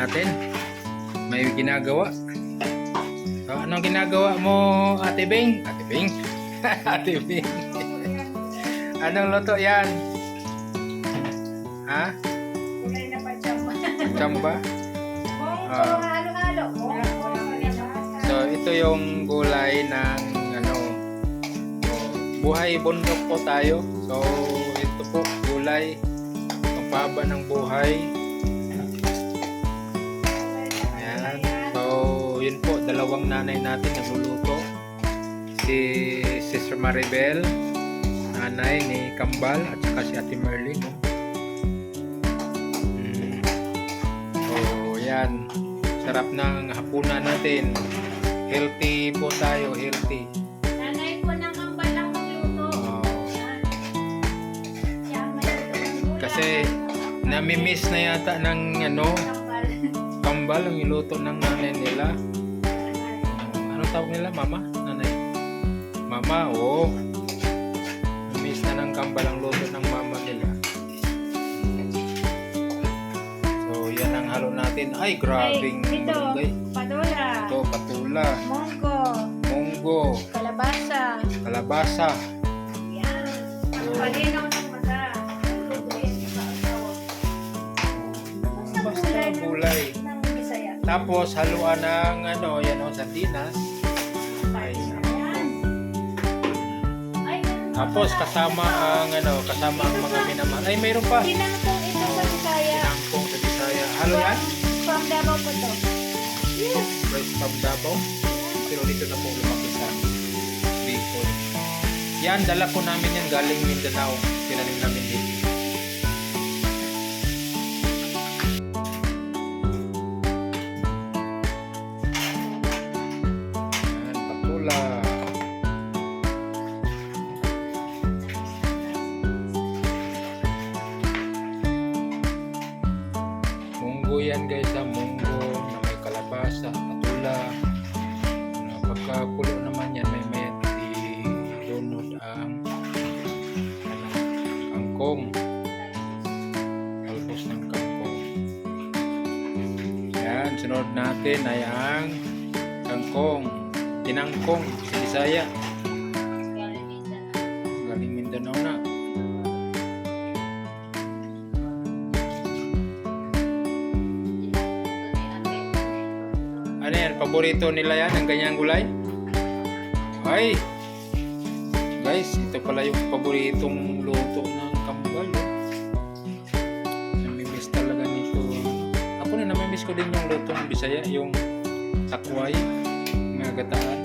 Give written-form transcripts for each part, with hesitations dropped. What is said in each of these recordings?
natin. May ginagawa. So, anong ginagawa mo, Ate Bing? Ate Bing? Ate Bing. Anong luto yan? Ha? Kulay na pachamba. Chamba? Monggo, halo-halo. So, ito yung gulay ng buhay bundok po tayo. So, ito po, gulay. Ang paba ng buhay. Ayan. So, yun po, dalawang nanay natin nagluluto. Si Sister Maribel, nanay ni Kambal, at saka si Ate Merlin. So, yan. Sarap ng hapunan natin. Healthy po tayo, healthy. Nanay po ng Kambal ang magluto. Kasi nami-miss na yata ng Kambal ang iluto ng nanay nila. Ano tawag nila? Mama? Nanay? Mama, oo. Miss na ng Kambal ang luto ng mama nila. So, yan ang halo natin. Ay, grabing Ito, malunggay. patula. Ito, patula. Monggo. Munggo. Kalabasa. Kalabasa. Yan. Palinaw ng mata. Basta gulay. Ng Bisaya. Tapos, haluan ng sardinas. Ay, tapos kasama ang mga minamahal. Ay, mayroon pa. Sinangkong ito sa Bisaya. Sinangkong sa Bisaya. Halo yan? From Davao po to. Yes. Rice from Davao. Pero dito na po lumaki sa Bicol. Yan, dala ko namin yan galing Mindanao. Pinalim namin dito. Yan, patula. Munggo yan guys, munggo na may kalabasa, patula. Pagkakulo naman yan, may ilunod ang kangkong. Talbos ng kangkong. Yan, sunod natin ay ang kangkong. Tinangkong sa Bisaya. Galing Mindanao na. Ano yan? Paborito nila yan? Ang ganyang gulay? Ay! Guys, ito pala yung paboritong luto ng Kambal. Namimiss talaga nito. Ako na namimiss ko din yung luto ng Bisaya. Yung takway. Mga gataan.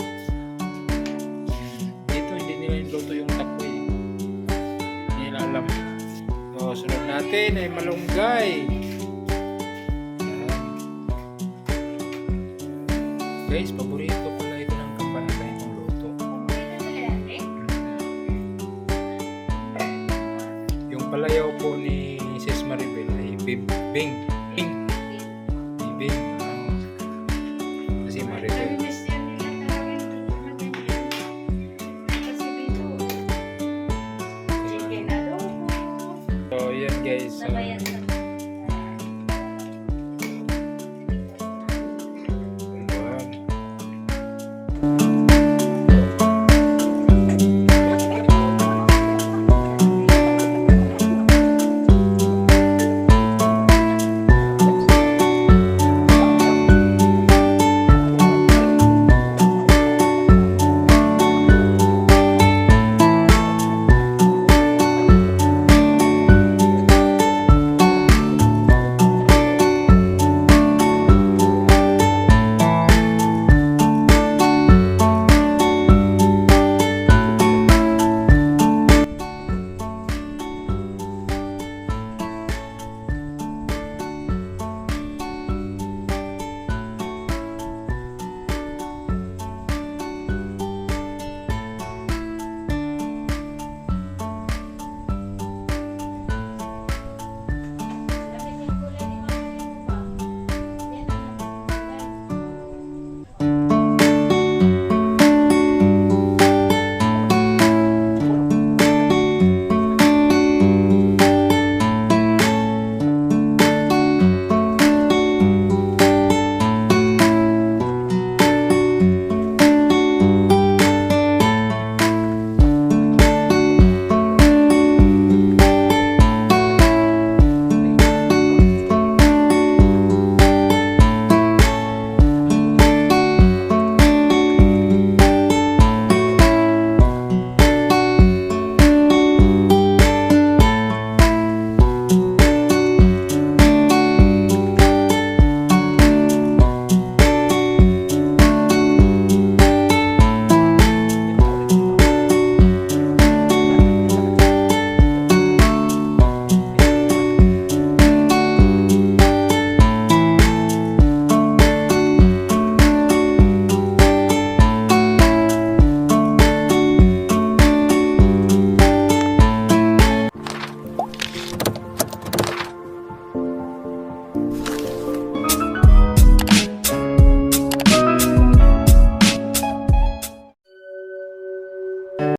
Dito hindi nila yung luto yung takway. Hindi nila alam. So, sunod natin ay malunggay. Guys, paborito pala ito ng Kambal na ganitong luto. Yung palayaw po ni Sis Maribel ay bibing. Bibing. Kasi Maribel. So, yan guys.